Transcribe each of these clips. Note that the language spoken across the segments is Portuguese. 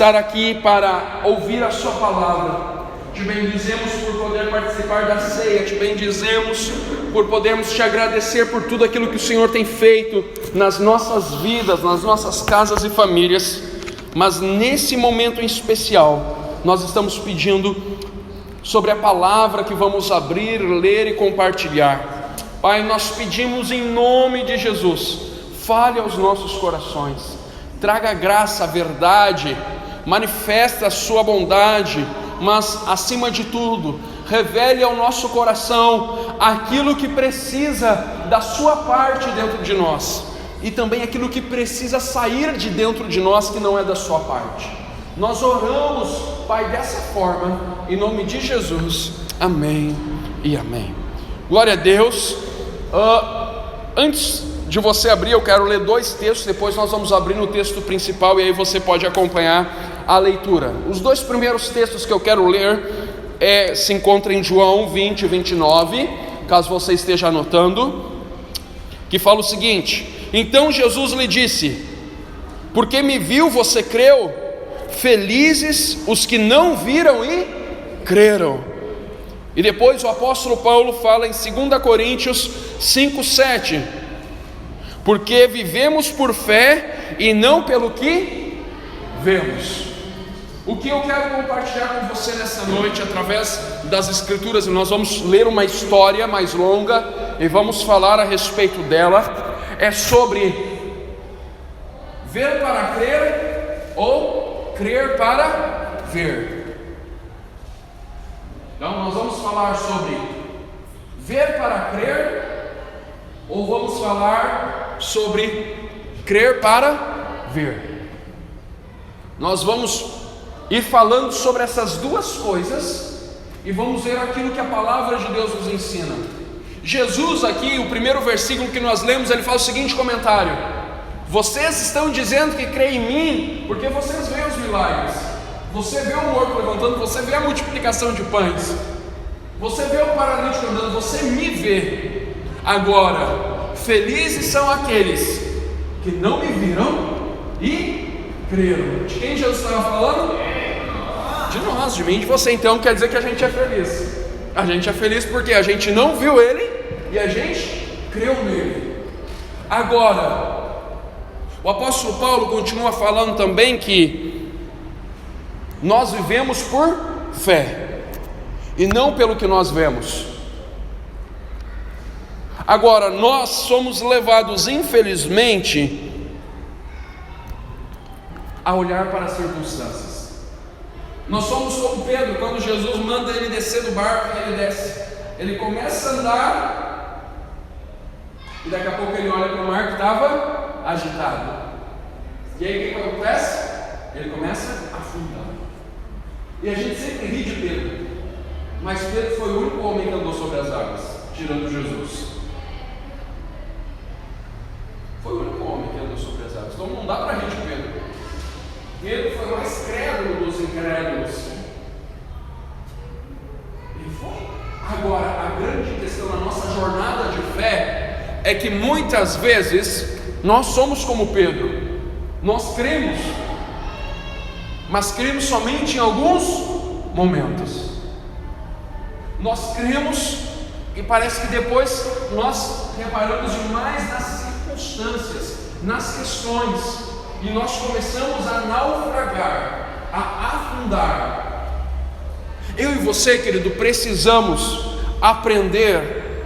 Estar aqui para ouvir a sua palavra. Te bendizemos por poder participar da ceia, te bendizemos por podermos te agradecer por tudo aquilo que o Senhor tem feito nas nossas vidas, nas nossas casas e famílias. Mas nesse momento em especial, nós estamos pedindo sobre a palavra que vamos abrir, ler e compartilhar. Pai, nós pedimos em nome de Jesus, fale aos nossos corações, traga a graça, a verdade, manifesta a sua bondade, mas acima de tudo, revele ao nosso coração aquilo que precisa da sua parte dentro de nós, e também aquilo que precisa sair de dentro de nós que não é da sua parte. Nós oramos, Pai, dessa forma, em nome de Jesus, amém e amém. Glória a Deus. Antes de você abrir, eu quero ler dois textos, depois nós vamos abrir no texto principal e aí você pode acompanhar a leitura. Os dois primeiros textos que eu quero ler se encontram em João 20 e 29, caso você esteja anotando, que fala o seguinte: então Jesus lhe disse: porque me viu, você creu? Felizes os que não viram e creram. E depois o apóstolo Paulo fala em 2 Coríntios 5:7, porque vivemos por fé e não pelo que vemos. O que eu quero compartilhar com você nessa noite, através das escrituras, e nós vamos ler uma história mais longa e vamos falar a respeito dela, é sobre ver para crer ou crer para ver. Então nós vamos falar sobre ver para crer, ou vamos falar sobre crer para ver. Nós vamos ir falando sobre essas duas coisas e vamos ver aquilo que a palavra de Deus nos ensina. Jesus aqui, o primeiro versículo que nós lemos, ele faz o seguinte comentário: vocês estão dizendo que creem em mim porque vocês veem os milagres, você vê o morto levantando, você vê a multiplicação de pães, você vê o paralítico andando, você me vê. Agora, felizes são aqueles que não me viram e creram. De quem Jesus estava falando? De nós, de mim e de você. Então quer dizer que a gente é feliz. A gente é feliz porque a gente não viu ele e a gente creu nele. Agora, o apóstolo Paulo continua falando também que nós vivemos por fé e não pelo que nós vemos. Agora, nós somos levados, infelizmente, a olhar para as circunstâncias. Nós somos como Pedro, quando Jesus manda ele descer do barco, e ele desce, ele começa a andar, e daqui a pouco ele olha para o mar que estava agitado, e aí o que acontece? Ele começa a afundar. E a gente sempre ri de Pedro, mas Pedro foi o único homem que andou sobre as águas, tirando Jesus. Foi o único homem que andou sobre as águas. Então não dá para rir de Pedro. Pedro foi o mais crédulo dos incrédulos. Ele foi. Agora, a grande questão na nossa jornada de fé é que muitas vezes nós somos como Pedro. Nós cremos, mas cremos somente em alguns momentos. Nós cremos e parece que depois nós reparamos demais nas circunstâncias, nas questões, e nós começamos a naufragar, a afundar. Eu e você, querido, precisamos aprender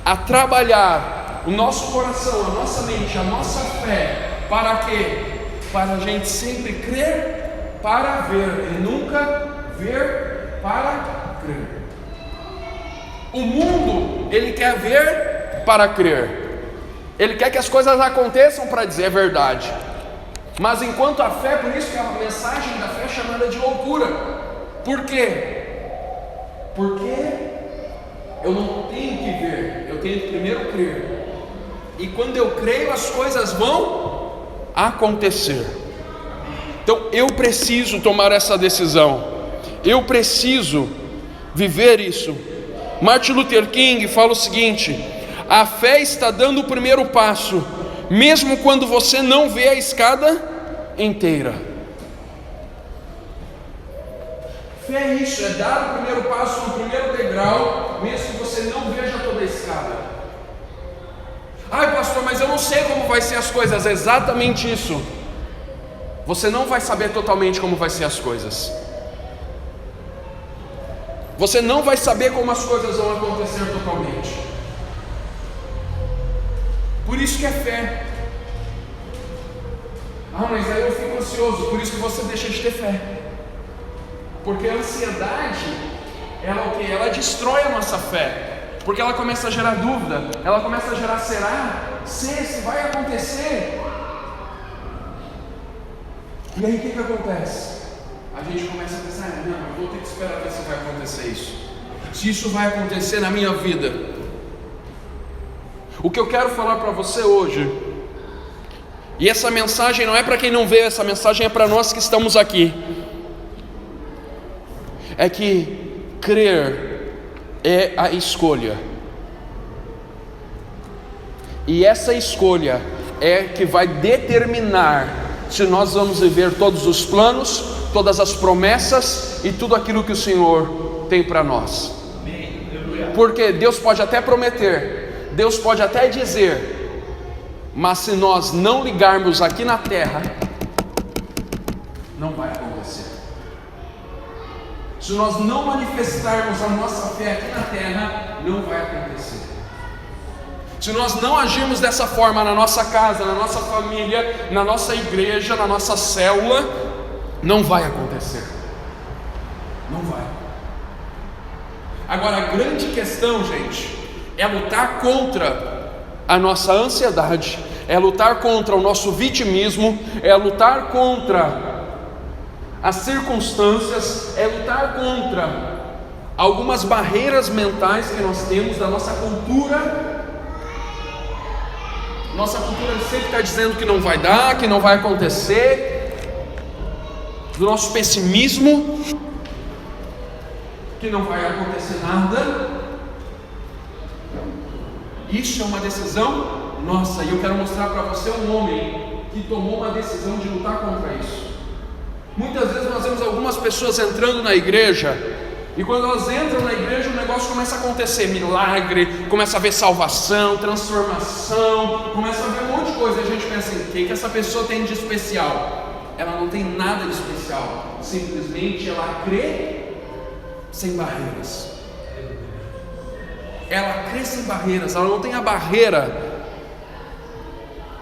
a trabalhar o nosso coração, a nossa mente, a nossa fé. Para quê? Para a gente sempre crer para ver e nunca ver para crer. O mundo, ele quer ver para crer. Ele quer que as coisas aconteçam para dizer a verdade. Mas enquanto a fé, por isso que a mensagem da fé é chamada de loucura. Por quê? Porque eu não tenho que ver, eu tenho que primeiro crer. E quando eu creio, as coisas vão acontecer. Então eu preciso tomar essa decisão. Eu preciso viver isso. Martin Luther King fala o seguinte: a fé está dando o primeiro passo, mesmo quando você não vê a escada inteira. Fé é isso, é dar o primeiro passo no primeiro degrau, mesmo que você não veja toda a escada. Ai, pastor, mas eu não sei como vai ser as coisas. É exatamente isso. Você não vai saber totalmente como vai ser as coisas. Você não vai saber como as coisas vão acontecer totalmente. Por isso que é fé. Ah, mas aí eu fico ansioso. Por isso que você deixa de ter fé. Porque a ansiedade, ela o quê? Ela destrói a nossa fé. Porque ela começa a gerar dúvida. Ela começa a gerar será? Se vai acontecer. E aí o que acontece? A gente começa a pensar, não, eu vou ter que esperar ver se vai acontecer isso. Se isso vai acontecer na minha vida. O que eu quero falar para você hoje, e essa mensagem não é para quem não vê, essa mensagem é para nós que estamos aqui, é que crer é a escolha. E essa escolha é que vai determinar se nós vamos viver todos os planos, todas as promessas e tudo aquilo que o Senhor tem para nós. Porque Deus pode até prometer, Deus pode até dizer, mas se nós não ligarmos aqui na terra, não vai acontecer. Se nós não manifestarmos a nossa fé aqui na terra, não vai acontecer. Se nós não agirmos dessa forma na nossa casa, na nossa família, na nossa igreja, na nossa célula, não vai acontecer. Não vai. Agora, a grande questão, gente, é lutar contra a nossa ansiedade, é lutar contra o nosso vitimismo, é lutar contra as circunstâncias, é lutar contra algumas barreiras mentais que nós temos da nossa cultura. Nossa cultura sempre está dizendo que não vai dar, que não vai acontecer, do nosso pessimismo, que não vai acontecer nada. Isso é uma decisão nossa, e eu quero mostrar para você um homem que tomou uma decisão de lutar contra isso. Muitas vezes nós vemos algumas pessoas entrando na igreja, e quando elas entram na igreja, o negócio começa a acontecer, milagre, começa a ver salvação, transformação, começa a ver um monte de coisa, e a gente pensa assim, o que essa pessoa tem de especial? Ela não tem nada de especial, simplesmente ela crê sem barreiras. Ela crê sem barreiras, ela não tem a barreira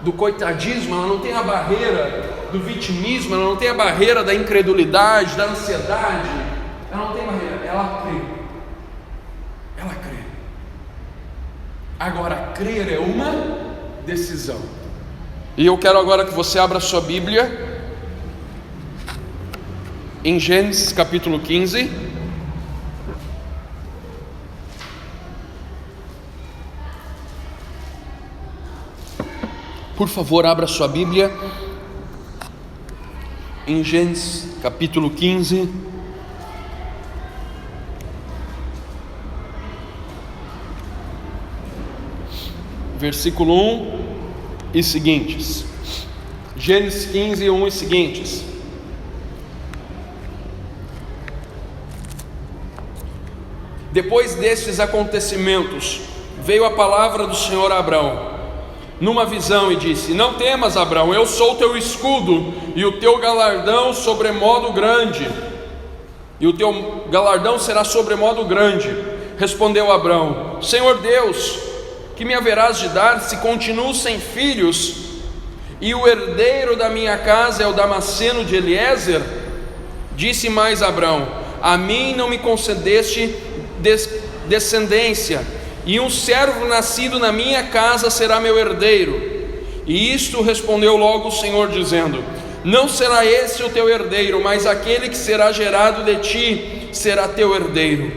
do coitadismo, ela não tem a barreira do vitimismo, ela não tem a barreira da incredulidade, da ansiedade, ela não tem barreira, ela crê. Ela crê. Agora, crer é uma decisão. E eu quero agora que você abra a sua Bíblia em Gênesis capítulo 15. Por favor, abra a sua Bíblia em Gênesis capítulo 15. Versículo 1 e seguintes. Gênesis 15, 1 e seguintes. Depois destes acontecimentos, veio a palavra do Senhor a Abrão numa visão e disse: Não temas, Abrão, eu sou teu escudo e o teu galardão sobremodo grande. E o teu galardão será sobremodo grande. Respondeu Abrão: Senhor Deus, que me haverás de dar se continuo sem filhos, e o herdeiro da minha casa é o Damasceno de Eliezer? Disse mais Abrão: A mim não me concedeste descendência, e um servo nascido na minha casa será meu herdeiro. E isto respondeu logo o Senhor, dizendo: Não será esse o teu herdeiro, mas aquele que será gerado de ti será teu herdeiro.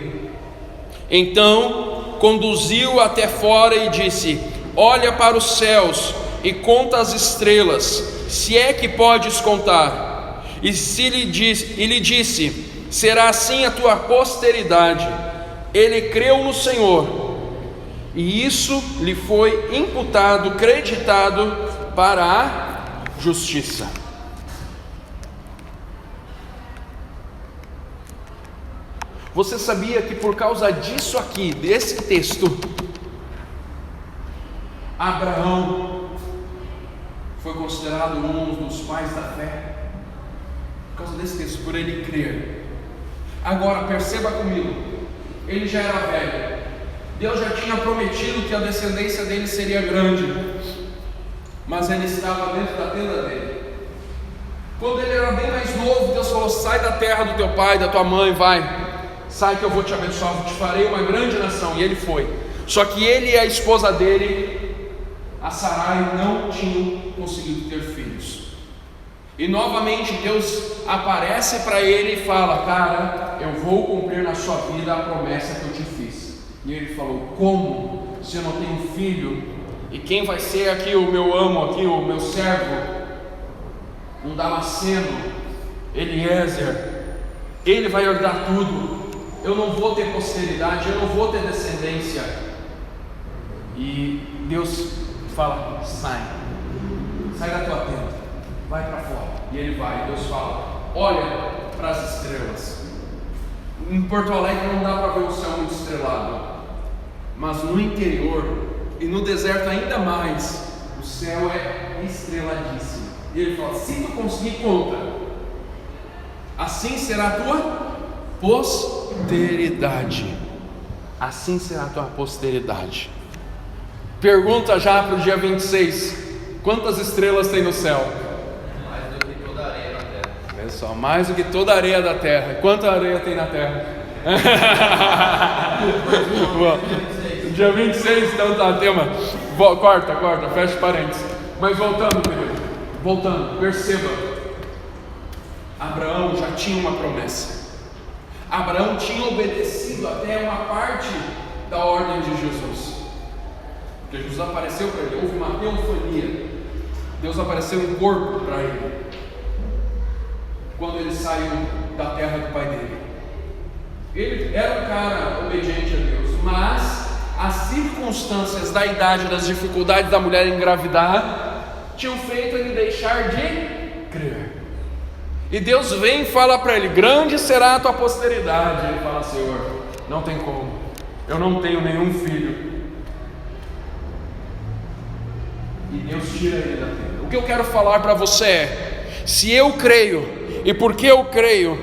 Então conduziu até fora e disse: Olha para os céus e conta as estrelas, se é que podes contar. E lhe disse: Será assim a tua posteridade. Ele creu no Senhor, e isso lhe foi imputado, creditado para a justiça. Você sabia que por causa disso aqui, desse texto, Abraão foi considerado um dos pais da fé? Por causa desse texto, por ele crer. Agora perceba comigo, ele já era velho, Deus já tinha prometido que a descendência dele seria grande, mas ele estava dentro da tenda dele. Quando ele era bem mais novo, Deus falou: sai da terra do teu pai, da tua mãe, sai que eu vou te abençoar, te farei uma grande nação. E ele foi. Só que ele e a esposa dele, a Sarai, não tinham conseguido ter filhos. E novamente Deus aparece para ele e fala: cara, eu vou cumprir na sua vida a promessa que eu te fiz. E ele falou: como? Se eu não tenho filho? E quem vai ser aqui o meu amo, aqui o meu servo? Um Damasceno, Eliezer, ele vai herdar tudo. Eu não vou ter posteridade, eu não vou ter descendência. E Deus fala: sai da tua tenda, vai para fora. E ele vai. Deus fala: olha para as estrelas. Em Porto Alegre não dá para ver o céu muito estrelado, mas no interior e no deserto ainda mais, o céu é estreladíssimo. E ele fala: se tu conseguir, conta, assim será a tua posteridade. Assim será a tua posteridade. Pergunta já para o dia 26: quantas estrelas tem no céu? Mais do que toda a areia da terra. Olha só, mais do que toda a areia da terra. Quanta areia tem na terra? Dia 26, então tá, tema. Corta, fecha parênteses. Mas voltando, querido. Perceba, Abraão já tinha uma promessa. Abraão tinha obedecido até uma parte da ordem de Jesus, porque Jesus apareceu para ele, houve uma teofania. Deus apareceu em corpo para ele, quando ele saiu da terra do pai dele. Ele era um cara obediente a Deus, mas as circunstâncias da idade, das dificuldades da mulher engravidar, tinham feito ele deixar de crer. E Deus vem e fala para ele: grande será a tua posteridade. Ele fala: Senhor, não tem como, eu não tenho nenhum filho. E Deus tira ele da terra. O que eu quero falar para você é: se eu creio, e porque eu creio,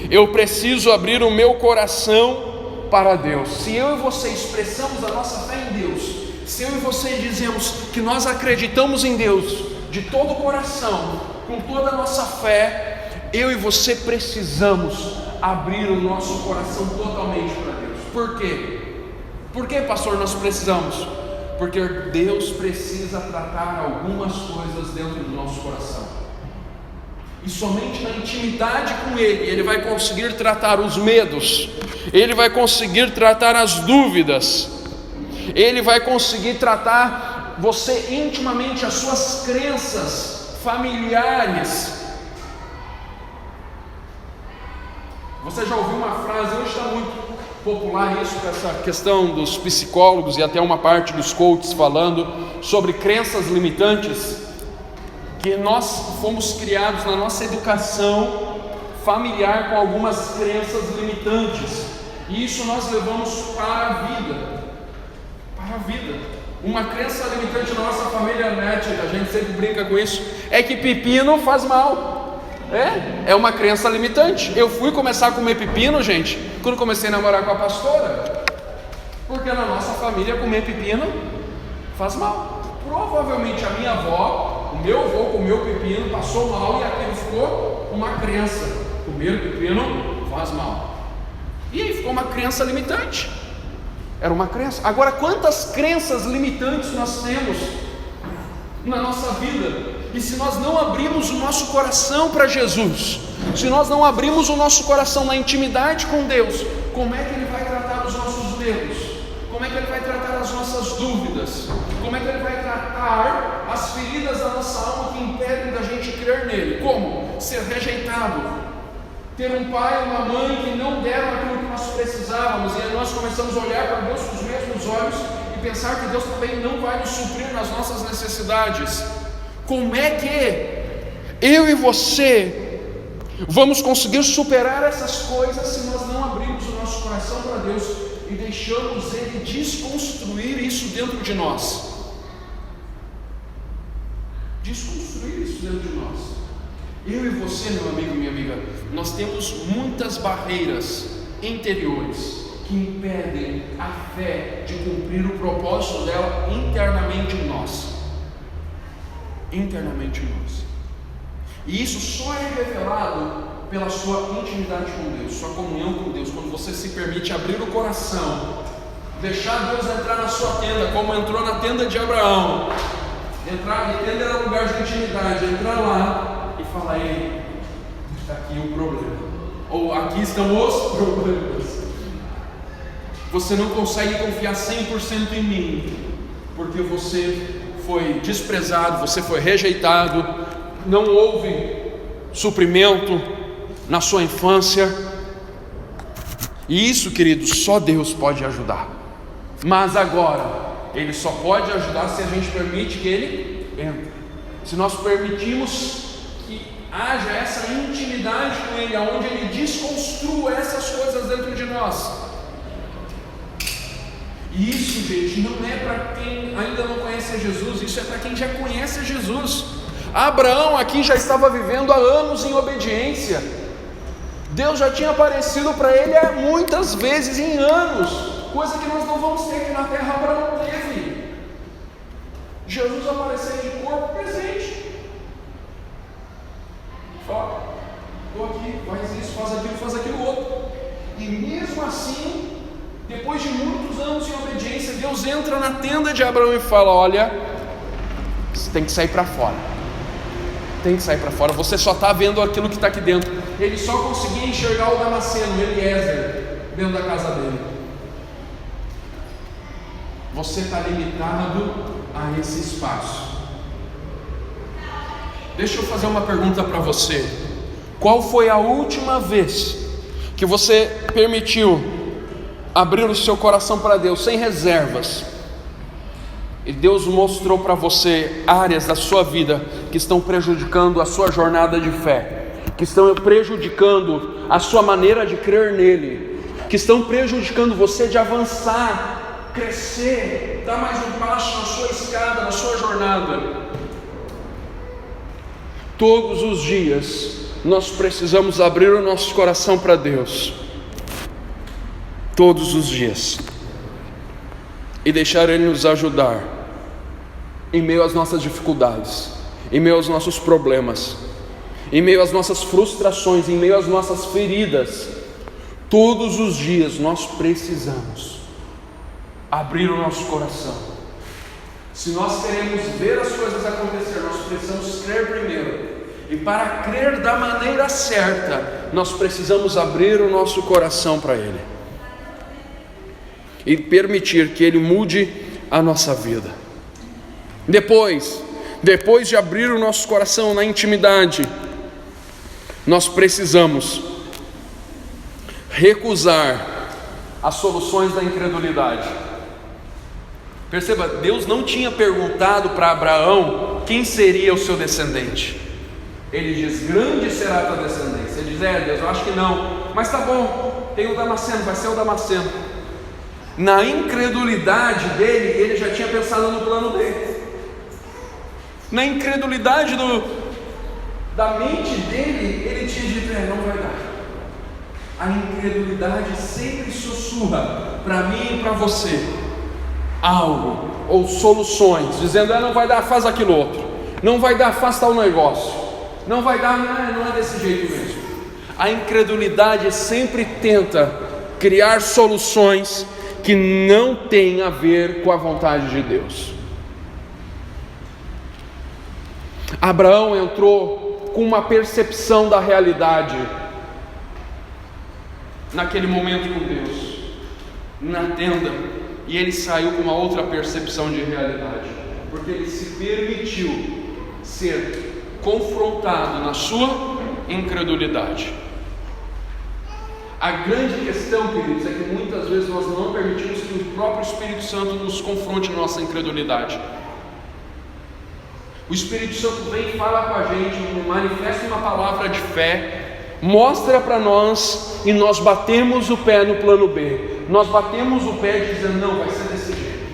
eu preciso abrir o meu coração para Deus. Se eu e você expressamos a nossa fé em Deus, se eu e você dizemos que nós acreditamos em Deus de todo o coração, com toda a nossa fé, eu e você precisamos abrir o nosso coração totalmente para Deus. Por quê? Por que, pastor, nós precisamos? Porque Deus precisa tratar algumas coisas dentro do nosso coração, e somente na intimidade com Ele vai conseguir tratar os medos, Ele vai conseguir tratar as dúvidas, Ele vai conseguir tratar você intimamente, as suas crenças familiares. Você já ouviu uma frase, hoje está muito popular isso, com essa questão dos psicólogos e até uma parte dos coaches falando sobre crenças limitantes, que nós fomos criados na nossa educação familiar com algumas crenças limitantes, e isso nós levamos para a vida. Uma crença limitante na nossa família, a gente sempre brinca com isso, é que pepino faz mal. É uma crença limitante. Eu fui começar a comer pepino, gente, quando comecei a namorar com a pastora, porque na nossa família comer pepino faz mal. Provavelmente a minha avó, o meu avô comeu pepino, passou mal, e aquilo ficou uma crença: comer pepino faz mal. E aí ficou uma crença limitante. Era uma crença. Agora, quantas crenças limitantes nós temos na nossa vida? E se nós não abrimos o nosso coração para Jesus, se nós não abrimos o nosso coração na intimidade com Deus, como é que Ele vai tratar os nossos medos? Como é que Ele vai tratar as nossas dúvidas? Como é que Ele vai tratar as feridas da nossa alma que impedem da gente crer nele? Como? Ser rejeitado, ter um pai e uma mãe que não deram aquilo que nós precisávamos, e aí nós começamos a olhar para Deus com os mesmos olhos e pensar que Deus também não vai nos suprir nas nossas necessidades. Como é que eu e você vamos conseguir superar essas coisas se nós não abrirmos o nosso nosso coração para Deus e deixamos Ele desconstruir isso dentro de nós. Desconstruir isso dentro de nós. Eu e você, meu amigo e minha amiga, nós temos muitas barreiras interiores que impedem a fé de cumprir o propósito dela internamente em nós. Internamente em nós. E isso só é revelado pela sua intimidade com Deus, sua comunhão com Deus, quando você se permite abrir o coração, deixar Deus entrar na sua tenda, como entrou na tenda de Abraão. Entrar, e tenda era um lugar de intimidade, entrar lá e falar: ei, está aqui o problema, ou aqui estão os problemas. Você não consegue confiar 100% em mim, porque você foi desprezado, você foi rejeitado, não houve suprimento na sua infância. E isso, queridos, só Deus pode ajudar. Mas agora, Ele só pode ajudar se a gente permite que Ele entre. Se nós permitirmos que haja essa intimidade com Ele, onde Ele desconstrua essas coisas dentro de nós. E isso, gente, não é para quem ainda não conhece Jesus, isso é para quem já conhece Jesus. Abraão aqui já estava vivendo há anos em obediência. Deus já tinha aparecido para ele muitas vezes, em anos, coisa que nós não vamos ter aqui na terra. Abraão teve. Jesus apareceu de corpo presente. Fala: estou aqui, faz isso, faz aquilo outro. E mesmo assim, depois de muitos anos em obediência, Deus entra na tenda de Abraão e fala: olha, você tem que sair para fora. Tem que sair para fora. Você só está vendo aquilo que está aqui dentro. Ele só conseguia enxergar o Damasceno, Eliezer, dentro da casa dele. Você está limitado a esse espaço. Deixa eu fazer uma pergunta para você. Qual foi a última vez que você permitiu abrir o seu coração para Deus sem reservas, e Deus mostrou para você áreas da sua vida que estão prejudicando a sua jornada de fé, que estão prejudicando a sua maneira de crer nele, que estão prejudicando você de avançar, crescer, dar mais um passo na sua escada, na sua jornada? Todos os dias nós precisamos abrir o nosso coração para Deus, todos os dias, e deixar Ele nos ajudar em meio às nossas dificuldades, em meio aos nossos problemas, em meio às nossas frustrações, em meio às nossas feridas. Todos os dias nós precisamos abrir o nosso coração. Se nós queremos ver as coisas acontecer, nós precisamos crer primeiro, e para crer da maneira certa, nós precisamos abrir o nosso coração para Ele e permitir que Ele mude a nossa vida. Depois de abrir o nosso coração na intimidade, nós precisamos recusar as soluções da incredulidade. Perceba, Deus não tinha perguntado para Abraão quem seria o seu descendente. Ele diz: grande será a tua descendência. Ele diz: Deus, eu acho que não, mas tá bom, tem o Damasceno, vai ser o Damasceno. Na incredulidade dele, ele já tinha pensado no plano dele. Na incredulidade da mente dele, ele tinha dito: não vai dar. A incredulidade sempre sussurra para mim e para você algo, ou soluções, dizendo: não vai dar, faz aquilo outro. Não vai dar, faz tal negócio. Não vai dar, não é desse jeito mesmo. A incredulidade sempre tenta criar soluções que não têm a ver com a vontade de Deus. Abraão entrou com uma percepção da realidade naquele momento com Deus, na tenda, e ele saiu com uma outra percepção de realidade, porque ele se permitiu ser confrontado na sua incredulidade. A grande questão, queridos, é que muitas vezes nós não permitimos que o próprio Espírito Santo nos confronte na nossa incredulidade. O Espírito Santo vem e fala com a gente, manifesta uma palavra de fé, mostra para nós e nós batemos o pé no plano B. Nós batemos o pé dizendo: não, vai ser desse jeito.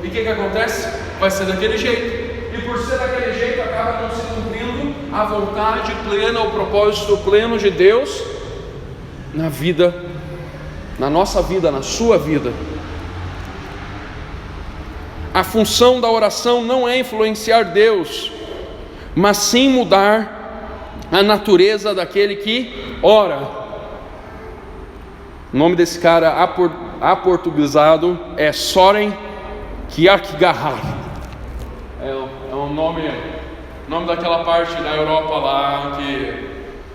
E o que acontece? Vai ser daquele jeito. E por ser daquele jeito, acaba não se cumprindo a vontade plena, o propósito pleno de Deus na vida, na nossa vida, na sua vida. A função da oração não é influenciar Deus, mas sim mudar a natureza daquele que ora. O nome desse cara aportuguesado é Soren Kierkegaard. É o nome daquela parte da Europa lá que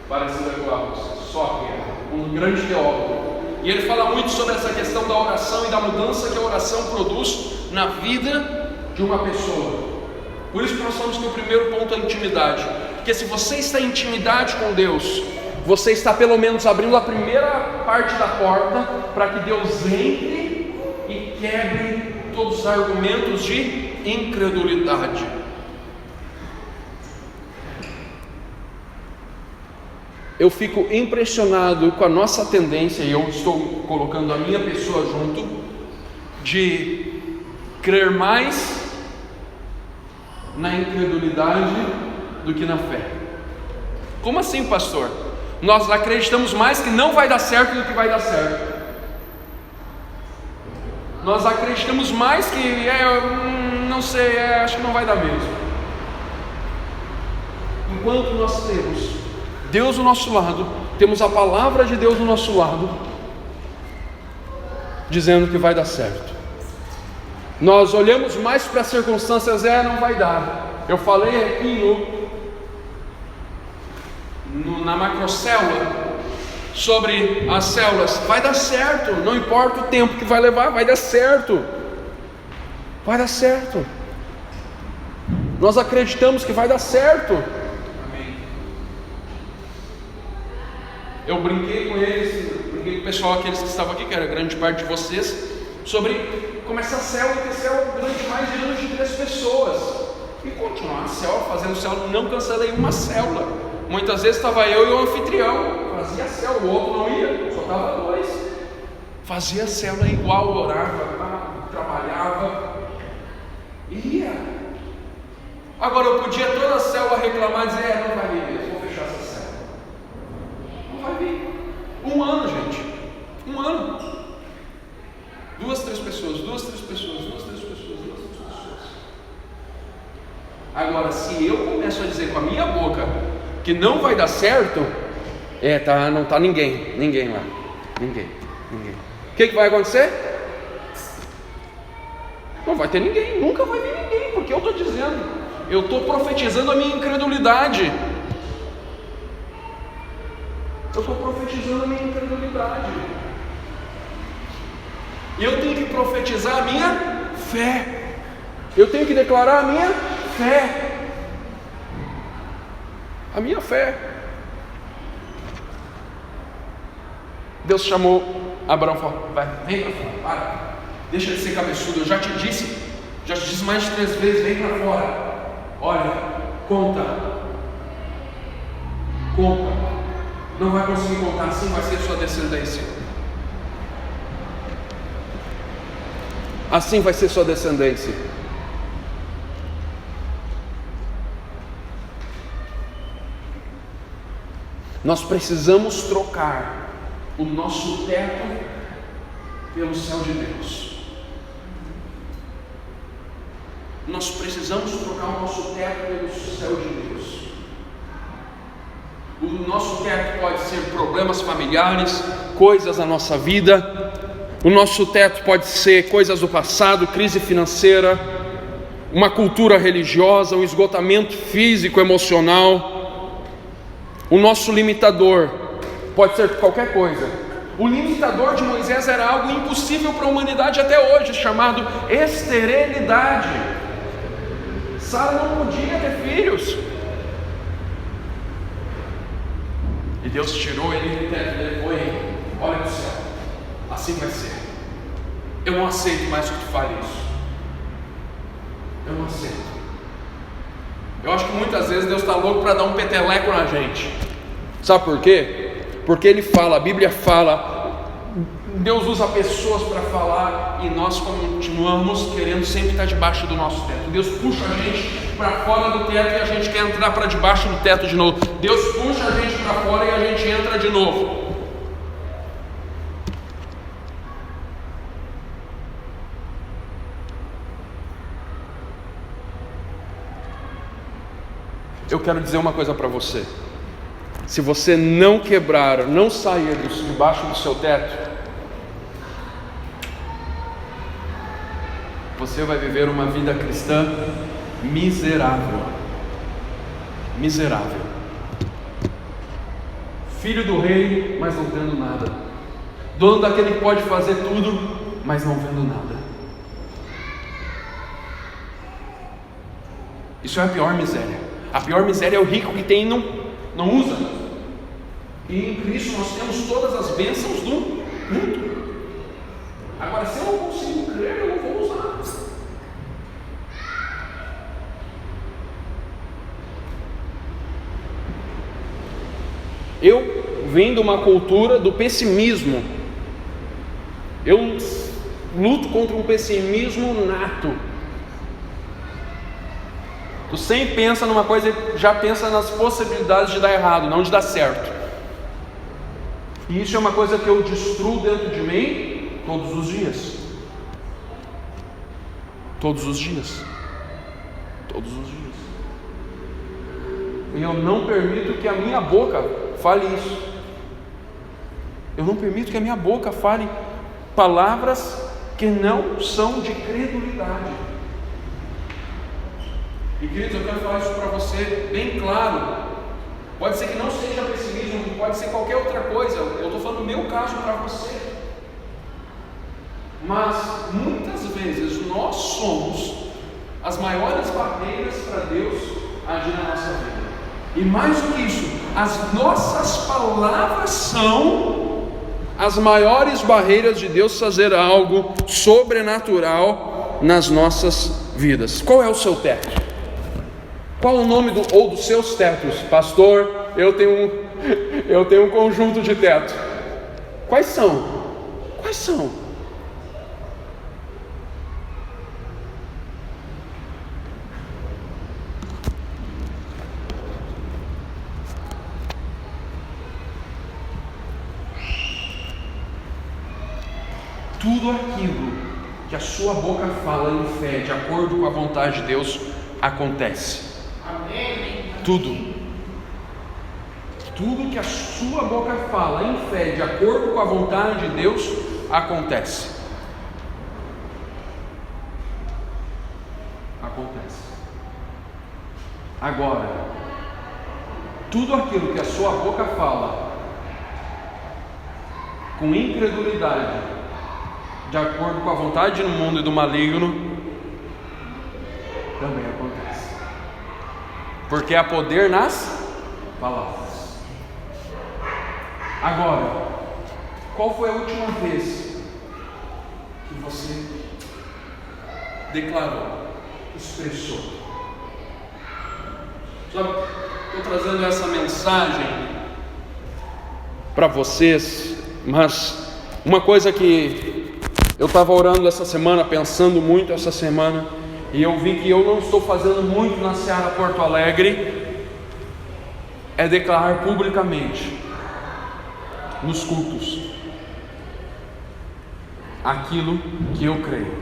parecida com a Rússia. Soren, um grande teólogo. E ele fala muito sobre essa questão da oração e da mudança que a oração produz na vida de uma pessoa. Por isso que nós falamos que o primeiro ponto é a intimidade. Porque se você está em intimidade com Deus, você está pelo menos abrindo a primeira parte da porta para que Deus entre e quebre todos os argumentos de incredulidade. Eu fico impressionado com a nossa tendência, e eu estou colocando a minha pessoa junto, de crer mais na incredulidade do que na fé. Como assim, pastor? Nós acreditamos mais que não vai dar certo do que vai dar certo. Nós acreditamos mais que não sei, acho que não vai dar mesmo. Enquanto nós temos Deus do nosso lado, temos a palavra de Deus do nosso lado, dizendo que vai dar certo. Nós olhamos mais para as circunstâncias, não vai dar. Eu falei aqui na macrocélula sobre as células, vai dar certo, não importa o tempo que vai levar, vai dar certo. Vai dar certo. Nós acreditamos que vai dar certo. Eu brinquei com eles, brinquei com o pessoal, aqueles que estavam aqui, que era grande parte de vocês, sobre como essa célula, que célula grande mais de anos de 3 pessoas, e continuar a célula, fazendo célula, não cancelei uma célula. Muitas vezes estava eu e o anfitrião, fazia a célula, o outro não ia, só estava 2, fazia a célula igual, orava, trabalhava, ia. Agora eu podia toda a célula reclamar e dizer: não vai vir mesmo, vou fechar essa célula. Vai vir. 1 ano, gente. 1 ano. 2, 3 pessoas, 2, 3 pessoas, 2, 3 pessoas, 2, 3 pessoas. Agora, se eu começo a dizer com a minha boca que não vai dar certo, não está ninguém lá. Ninguém. O que vai acontecer? Não vai ter ninguém, nunca vai vir ninguém, porque eu estou dizendo, eu estou profetizando a minha incredulidade. Eu estou profetizando a minha incredulidade. E eu tenho que profetizar a minha fé. Eu tenho que declarar a minha fé. A minha fé. Deus chamou Abraão e falou: vai, vem para fora, para. Deixa de ser cabeçudo. Eu já te disse mais de 3 vezes, vem para fora. Olha, conta. Não vai conseguir contar, assim vai ser sua descendência. Assim vai ser sua descendência. Nós precisamos trocar o nosso teto pelo céu de Deus. Nós precisamos trocar o nosso teto pelo céu de Deus. O nosso teto pode ser problemas familiares, coisas da nossa vida. O nosso teto pode ser coisas do passado, crise financeira, uma cultura religiosa, um esgotamento físico, emocional. O nosso limitador pode ser qualquer coisa. O limitador de Moisés era algo impossível para a humanidade até hoje, chamado esterilidade. Sara não podia ter filhos. E Deus tirou ele do teto e levou ele. Olha para o céu, assim vai ser. Eu não aceito mais que tu fale isso. Eu não aceito. Eu acho que muitas vezes Deus está louco para dar um peteleco na gente. Sabe por quê? Porque ele fala, a Bíblia fala, Deus usa pessoas para falar e nós continuamos querendo sempre estar debaixo do nosso teto. Deus puxa a gente para fora do teto e a gente quer entrar para debaixo do teto de novo. Deus puxa a gente para fora e a gente entra de novo. Eu quero dizer uma coisa para você: se você não quebrar, não sair debaixo do seu teto, você vai viver uma vida cristã miserável. Miserável. Filho do rei, mas não tendo nada. Dono daquele que pode fazer tudo, mas não vendo nada. Isso é a pior miséria. A pior miséria é o rico que tem e não usa. E em Cristo nós temos todas as bênçãos do mundo. Agora, se eu não consigo crer, eu não vou usar. Eu venho de uma cultura do pessimismo. Eu luto contra um pessimismo nato. Tu sempre pensa numa coisa e já pensa nas possibilidades de dar errado, não de dar certo. E isso é uma coisa que eu destruo dentro de mim todos os dias. Todos os dias. Todos os dias. E eu não permito que a minha boca fale isso. Eu não permito que a minha boca fale palavras que não são de credulidade. E queridos, eu quero falar isso para você bem claro. Pode ser que não seja pessimismo, pode ser qualquer outra coisa. Eu estou falando do meu caso para você. Mas muitas vezes nós somos as maiores barreiras para Deus agir na nossa vida. E mais do que isso, as nossas palavras são as maiores barreiras de Deus fazer algo sobrenatural nas nossas vidas. Qual é o seu teto? Qual o nome dos seus tetos? Pastor, eu tenho um conjunto de teto. Quais são? Quais são? Tudo aquilo que a sua boca fala em fé, de acordo com a vontade de Deus, acontece. Tudo que a sua boca fala em fé, de acordo com a vontade de Deus, acontece. Acontece. Agora, tudo aquilo que a sua boca fala com incredulidade, de acordo com a vontade do mundo e do maligno, também acontece. Porque há poder nas palavras. Agora, qual foi a última vez que você declarou, expressou? Estou trazendo essa mensagem para vocês, mas uma coisa que eu estava orando essa semana, pensando muito essa semana, e eu vi que eu não estou fazendo muito na Seara Porto Alegre, é declarar publicamente, nos cultos, aquilo que eu creio.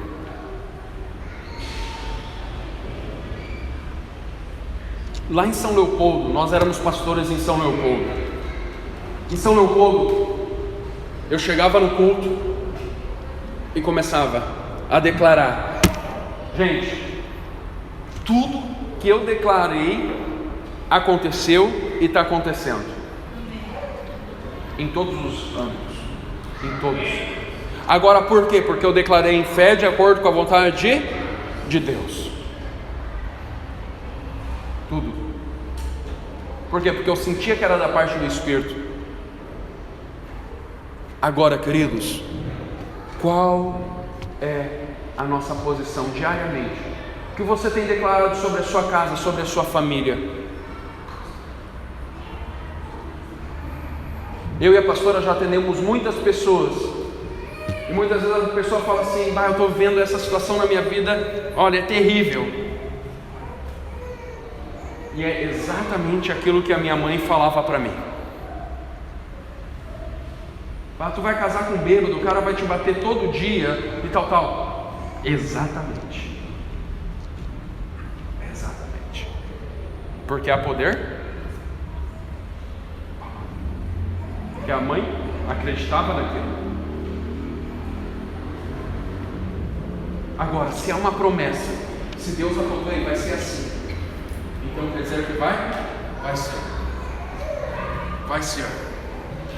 Lá em São Leopoldo, nós éramos pastores em São Leopoldo. Em São Leopoldo, eu chegava no culto e começava a declarar: gente, tudo que eu declarei aconteceu e está acontecendo. Em todos os âmbitos. Em todos. Agora por quê? Porque eu declarei em fé de acordo com a vontade de Deus. Tudo. Por quê? Porque eu sentia que era da parte do Espírito. Agora, queridos, qual é a nossa posição diariamente? O que você tem declarado sobre a sua casa, sobre a sua família? Eu e a pastora já atendemos muitas pessoas, e muitas vezes a pessoa fala assim: eu estou vendo essa situação na minha vida, olha, é terrível. E é exatamente aquilo que a minha mãe falava para mim: tu vai casar com um bêbado, o cara vai te bater todo dia e tal. Exatamente. Porque há poder? Porque a mãe acreditava naquilo. Agora, se há uma promessa, se Deus falou, vai ser assim, então quer dizer que vai ser. Vai ser.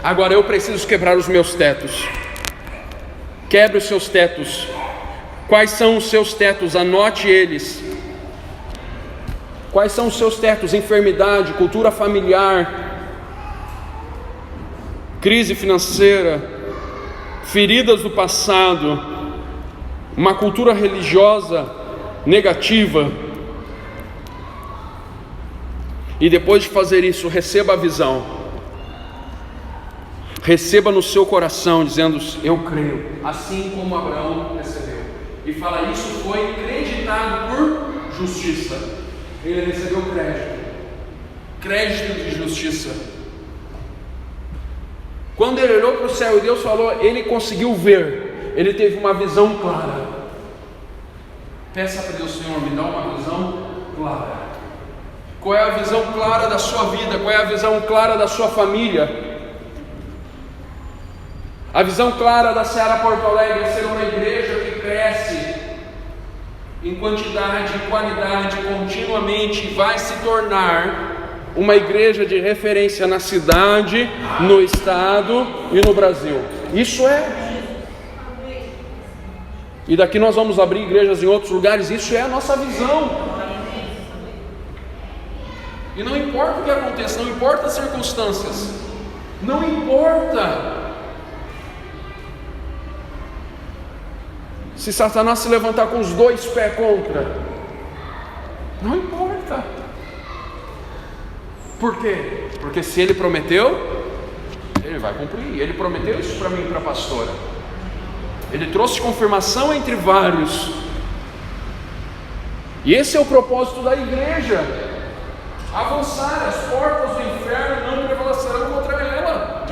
Agora eu preciso quebrar os meus tetos. Quebre os seus tetos. Quais são os seus tetos? Anote eles. Quais são os seus tetos? Enfermidade, cultura familiar, crise financeira, feridas do passado, uma cultura religiosa negativa. E depois de fazer isso, receba a visão. Receba no seu coração, dizendo: eu creio, assim como Abraão recebeu. E fala: isso foi creditado por justiça. Ele recebeu crédito de justiça. Quando ele olhou para o céu e Deus falou, ele conseguiu ver, ele teve uma visão clara. Peça para Deus: Senhor, me dá uma visão clara. Qual é a visão clara da sua vida? Qual é a visão clara da sua família? A visão clara da Seara Porto Alegre é ser uma igreja que cresce em quantidade e qualidade continuamente, vai se tornar uma igreja de referência na cidade, no estado e no Brasil. Isso é. E daqui nós vamos abrir igrejas em outros lugares. Isso é a nossa visão. E não importa o que aconteça, não importa as circunstâncias, não importa se Satanás se levantar com os dois pés contra, não importa. Por quê? Porque se ele prometeu, ele vai cumprir. Ele prometeu isso para mim e para a pastora. Ele trouxe confirmação entre vários. E esse é o propósito da igreja: avançar. As portas do inferno não prevalecerão contra ela.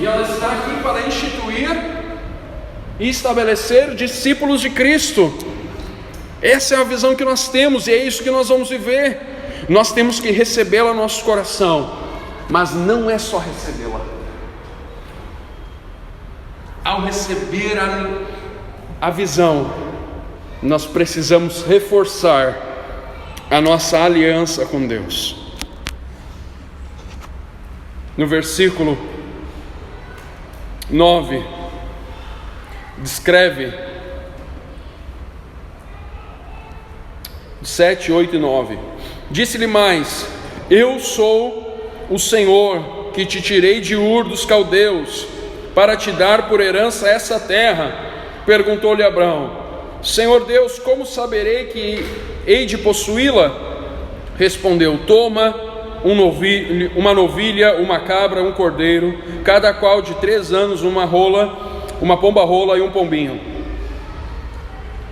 E ela está aqui para instituir e estabelecer discípulos de Cristo. Essa é a visão que nós temos, e é isso que nós vamos viver. Nós temos que recebê-la no nosso coração, mas não é só recebê-la. Ao receber a visão, nós precisamos reforçar a nossa aliança com Deus. No versículo 9, descreve 7, 8 e 9. Disse-lhe mais: eu sou o Senhor que te tirei de Ur dos Caldeus para te dar por herança essa terra. Perguntou-lhe Abraão: Senhor Deus, como saberei que hei de possuí-la? Respondeu: toma uma novilha, uma cabra, um cordeiro, cada qual de 3 anos, uma pomba rola e um pombinho.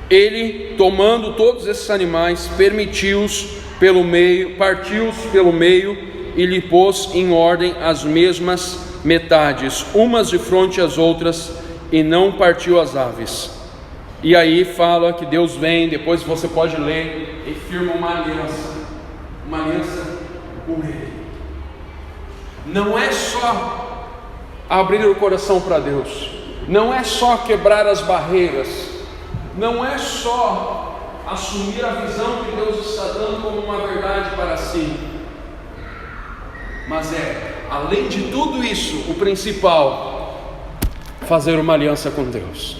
Ele, tomando todos esses animais, partiu-os pelo meio e lhe pôs em ordem as mesmas metades, umas de frente às outras, e não partiu as aves. E aí fala que Deus vem, depois você pode ler, e firma uma aliança com Ele. Não é só abrir o coração para Deus, não é só quebrar as barreiras, não é só assumir a visão que Deus está dando como uma verdade para si, mas é, além de tudo isso, o principal: fazer uma aliança com Deus.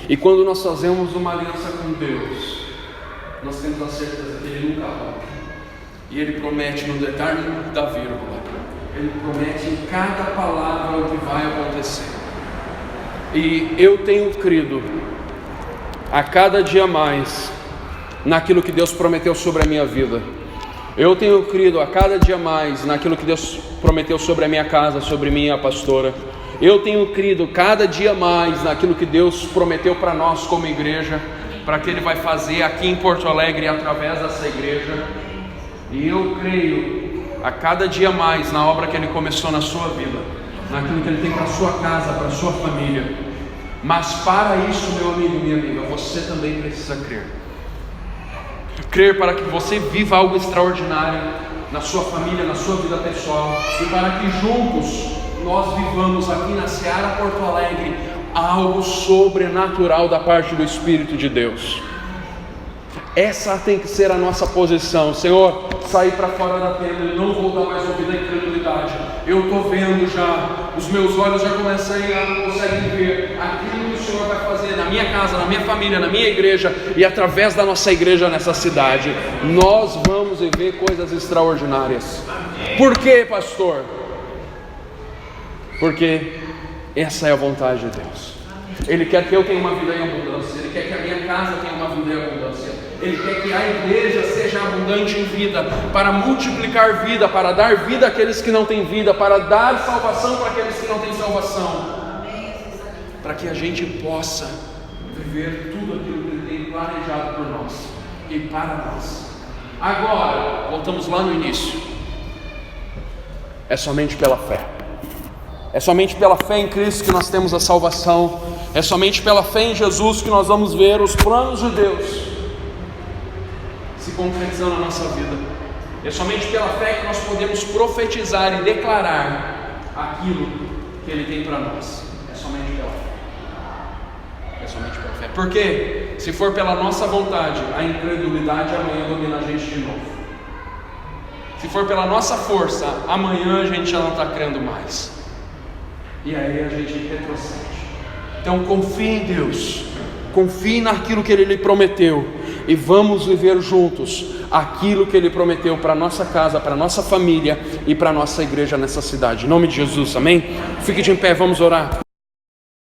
E quando nós fazemos uma aliança com Deus, nós temos a certeza que Ele nunca volta. E Ele promete no detalhe da vírgula, Ele promete em cada palavra o que vai acontecer. E eu tenho crido a cada dia mais naquilo que Deus prometeu sobre a minha vida. Eu tenho crido a cada dia mais naquilo que Deus prometeu sobre a minha casa, sobre mim e a pastora. Eu tenho crido cada dia mais naquilo que Deus prometeu para nós como igreja, para que Ele vai fazer aqui em Porto Alegre através dessa igreja. E eu creio a cada dia mais na obra que Ele começou na sua vida, naquilo que Ele tem para a sua casa, para a sua família. Mas para isso, meu amigo, minha amiga, você também precisa crer. Crer para que você viva algo extraordinário na sua família, na sua vida pessoal, e para que juntos nós vivamos aqui na Seara Porto Alegre algo sobrenatural da parte do Espírito de Deus. Essa tem que ser a nossa posição. Senhor, sair para fora da tenda e não vou dar mais ouvido à incredulidade. Eu estou vendo já, os meus olhos já começam a não conseguem ver aquilo que o Senhor vai fazer na minha casa, na minha família, na minha igreja e através da nossa igreja nessa cidade. Nós vamos viver coisas extraordinárias. Por quê, pastor? Porque essa é a vontade de Deus. Ele quer que eu tenha uma vida em abundância. Ele quer que a minha casa tenha uma vida em abundância. Ele quer que a igreja seja abundante em vida, para multiplicar vida, para dar vida àqueles que não têm vida, para dar salvação para aqueles que não têm salvação, para que a gente possa viver tudo aquilo que Ele tem planejado por nós e para nós. Agora, voltamos lá no início. É somente pela fé. É somente pela fé em Cristo que nós temos a salvação. É somente pela fé em Jesus que nós vamos ver os planos de Deus se concretizando na nossa vida. É somente pela fé que nós podemos profetizar e declarar aquilo que Ele tem para nós. É somente pela fé. É somente pela fé. Porque se for pela nossa vontade, a incredulidade amanhã domina a gente de novo. Se for pela nossa força, amanhã a gente já não está crendo mais. E aí a gente retrocede. Então confie em Deus, confie naquilo que Ele lhe prometeu, e vamos viver juntos aquilo que Ele prometeu para a nossa casa, para a nossa família e para a nossa igreja nessa cidade. Em nome de Jesus, amém? Fique de pé, vamos orar.